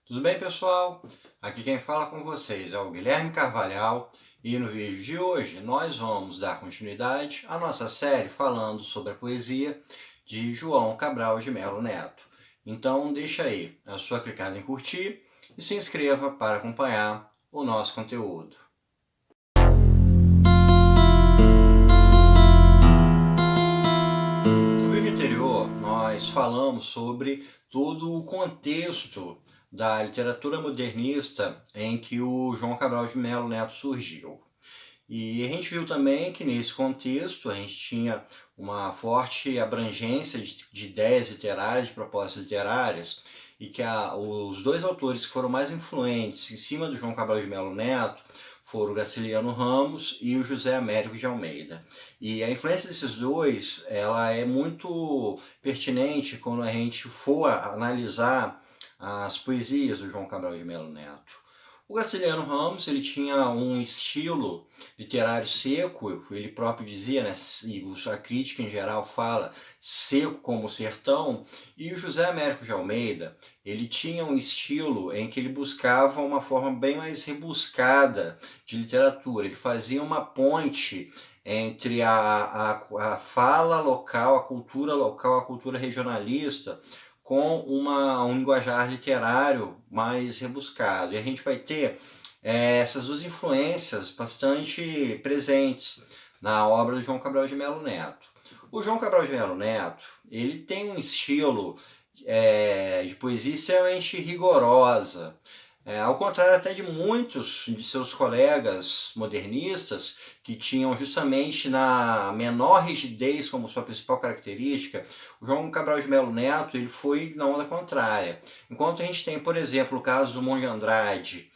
Tudo bem, pessoal? Aqui quem fala com vocês é o Guilherme Carvalhal e no vídeo de hoje nós vamos dar continuidade à nossa série falando sobre a poesia de João Cabral de Melo Neto. Então deixa aí a sua clicada em curtir e se inscreva para acompanhar o nosso conteúdo. No vídeo anterior nós falamos sobre todo o contexto da literatura modernista em que o João Cabral de Melo Neto surgiu. E a gente viu também que nesse contexto a gente tinha uma forte abrangência de ideias literárias, de propostas literárias, e que os dois autores que foram mais influentes em cima do João Cabral de Melo Neto foram o Graciliano Ramos e o José Américo de Almeida. E a influência desses dois ela é muito pertinente quando a gente for analisar as poesias do João Cabral de Melo Neto. O Graciliano Ramos ele tinha um estilo literário seco, ele próprio dizia, né, e a crítica em geral fala, seco como o sertão, e o José Américo de Almeida ele tinha um estilo em que ele buscava uma forma bem mais rebuscada de literatura, ele fazia uma ponte entre a fala local, a cultura regionalista, com um linguajar literário mais rebuscado. E a gente vai ter essas duas influências bastante presentes na obra do João Cabral de Melo Neto. O João Cabral de Melo Neto ele tem um estilo de poesia extremamente rigorosa, ao contrário até de muitos de seus colegas modernistas que tinham justamente na menor rigidez como sua principal característica, o João Cabral de Melo Neto ele foi na onda contrária. Enquanto a gente tem, por exemplo, o caso do Monge Andrade,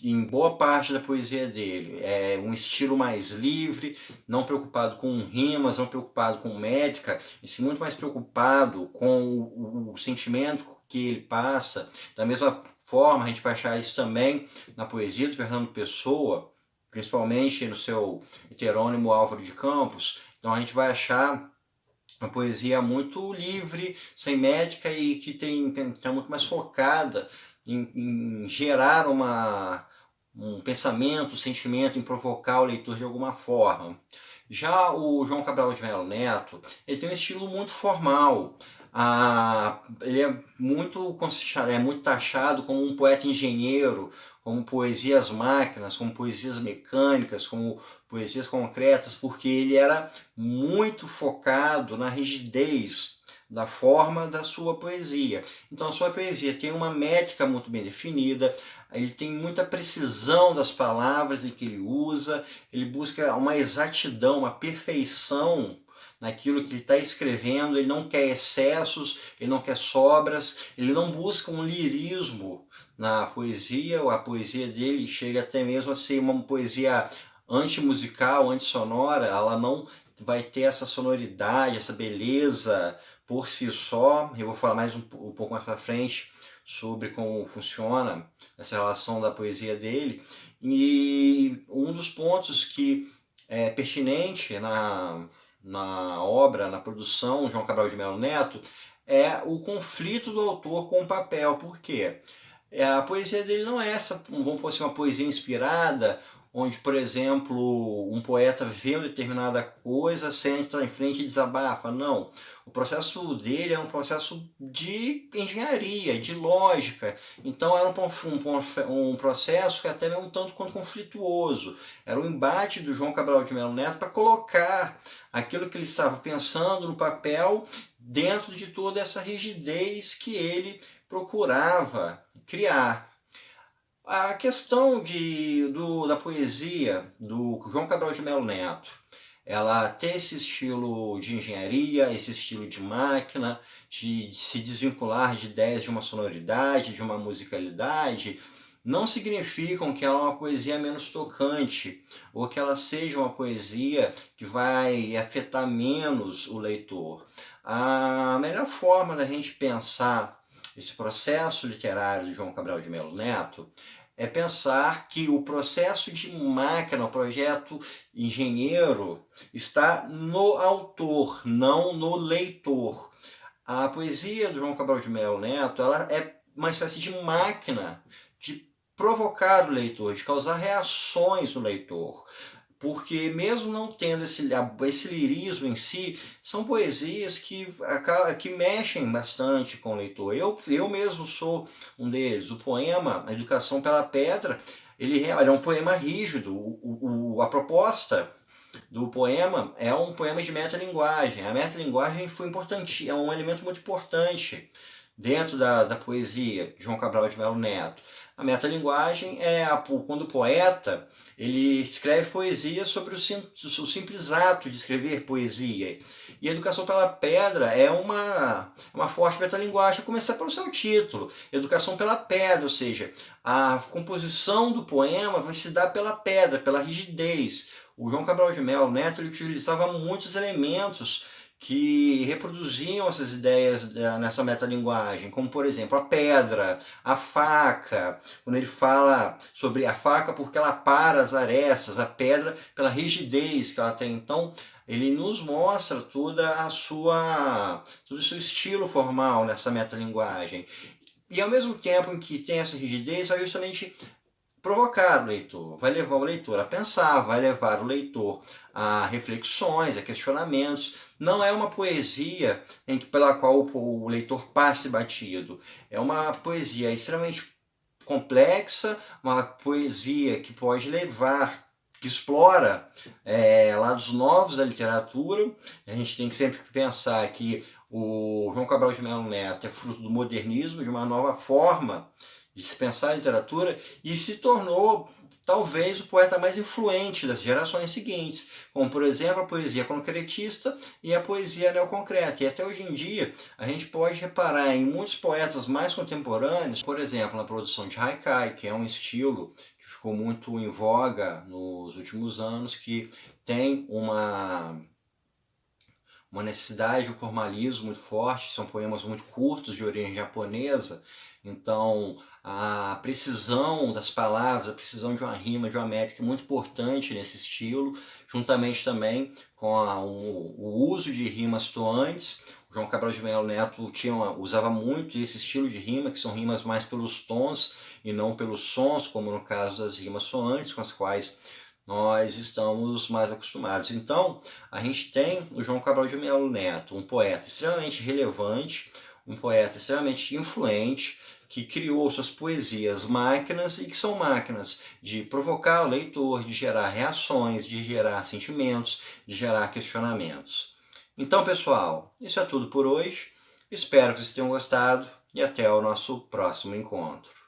em boa parte da poesia dele, um estilo mais livre, não preocupado com rimas, não preocupado com métrica, e sim muito mais preocupado com o sentimento que ele passa. Da mesma forma, a gente vai achar isso também na poesia do Fernando Pessoa, principalmente no seu heterônimo Álvaro de Campos. Então a gente vai achar uma poesia muito livre, sem métrica e que está muito mais focada em gerar um pensamento, um sentimento, em provocar o leitor de alguma forma. Já o João Cabral de Melo Neto, ele tem um estilo muito formal. Ele é muito taxado como um poeta engenheiro, como poesias máquinas, como poesias mecânicas, como poesias concretas, porque ele era muito focado na rigidez da forma da sua poesia. Então a sua poesia tem uma métrica muito bem definida, ele tem muita precisão das palavras que ele usa, ele busca uma exatidão, uma perfeição naquilo que ele está escrevendo, ele não quer excessos, ele não quer sobras, ele não busca um lirismo na poesia, a poesia dele chega até mesmo a ser uma poesia antimusical, antissonora, ela não vai ter essa sonoridade, essa beleza por si só. Eu vou falar mais um pouco mais para frente sobre como funciona essa relação da poesia dele. E um dos pontos que é pertinente na obra, na produção João Cabral de Melo Neto, é o conflito do autor com o papel. Por quê? A poesia dele não é essa, vamos pôr assim, uma poesia inspirada, onde, por exemplo, um poeta vê uma determinada coisa, senta em frente e desabafa. Não. O processo dele é um processo de engenharia, de lógica. Então era um processo que até mesmo um tanto quanto conflituoso. Era um embate do João Cabral de Melo Neto para colocar aquilo que ele estava pensando no papel dentro de toda essa rigidez que ele procurava criar. A questão da poesia do João Cabral de Melo Neto, ela tem esse estilo de engenharia, esse estilo de máquina, de se desvincular de ideias de uma sonoridade, de uma musicalidade, não significam que ela é uma poesia menos tocante, ou que ela seja uma poesia que vai afetar menos o leitor. A melhor forma da gente pensar esse processo literário de João Cabral de Melo Neto é pensar que o processo de máquina, o projeto engenheiro, está no autor, não no leitor. A poesia do João Cabral de Melo Neto ela é uma espécie de máquina de provocar o leitor, de causar reações no leitor. Porque mesmo não tendo esse lirismo em si, são poesias que mexem bastante com o leitor. Eu mesmo sou um deles. O poema A Educação pela Pedra, ele é um poema rígido. A proposta do poema é um poema de metalinguagem. A metalinguagem foi importante, é um elemento muito importante dentro da poesia de João Cabral de Melo Neto. A metalinguagem é quando o poeta ele escreve poesia sobre o simples ato de escrever poesia. E a Educação pela Pedra é uma forte metalinguagem, a começar pelo seu título, Educação pela Pedra, ou seja, a composição do poema vai se dar pela pedra, pela rigidez. O João Cabral de Melo Neto ele utilizava muitos elementos que reproduziam essas ideias nessa metalinguagem, como por exemplo a pedra, a faca, quando ele fala sobre a faca porque ela para as arestas, a pedra pela rigidez que ela tem. Então ele nos mostra todo o seu estilo formal nessa metalinguagem. E ao mesmo tempo em que tem essa rigidez, vai justamente provocar o leitor, vai levar o leitor a pensar, vai levar o leitor a reflexões, a questionamentos. Não é uma poesia pela qual o leitor passe batido. É uma poesia extremamente complexa, uma poesia que pode levar, que explora lados novos da literatura. A gente tem que sempre pensar que o João Cabral de Melo Neto é fruto do modernismo, de uma nova forma de se pensar a literatura, e se tornou talvez o poeta mais influente das gerações seguintes, como por exemplo a poesia concretista e a poesia neoconcreta. E até hoje em dia a gente pode reparar em muitos poetas mais contemporâneos, por exemplo na produção de haikai, que é um estilo que ficou muito em voga nos últimos anos, que tem uma necessidade de um formalismo muito forte, são poemas muito curtos de origem japonesa, então a precisão das palavras, a precisão de uma rima, de uma métrica é muito importante nesse estilo, juntamente também com o uso de rimas toantes. O João Cabral de Melo Neto usava muito esse estilo de rima, que são rimas mais pelos tons e não pelos sons, como no caso das rimas soantes, com as quais nós estamos mais acostumados. Então, a gente tem o João Cabral de Melo Neto, um poeta extremamente relevante, um poeta extremamente influente, que criou suas poesias máquinas e que são máquinas de provocar o leitor, de gerar reações, de gerar sentimentos, de gerar questionamentos. Então, pessoal, isso é tudo por hoje. Espero que vocês tenham gostado e até o nosso próximo encontro.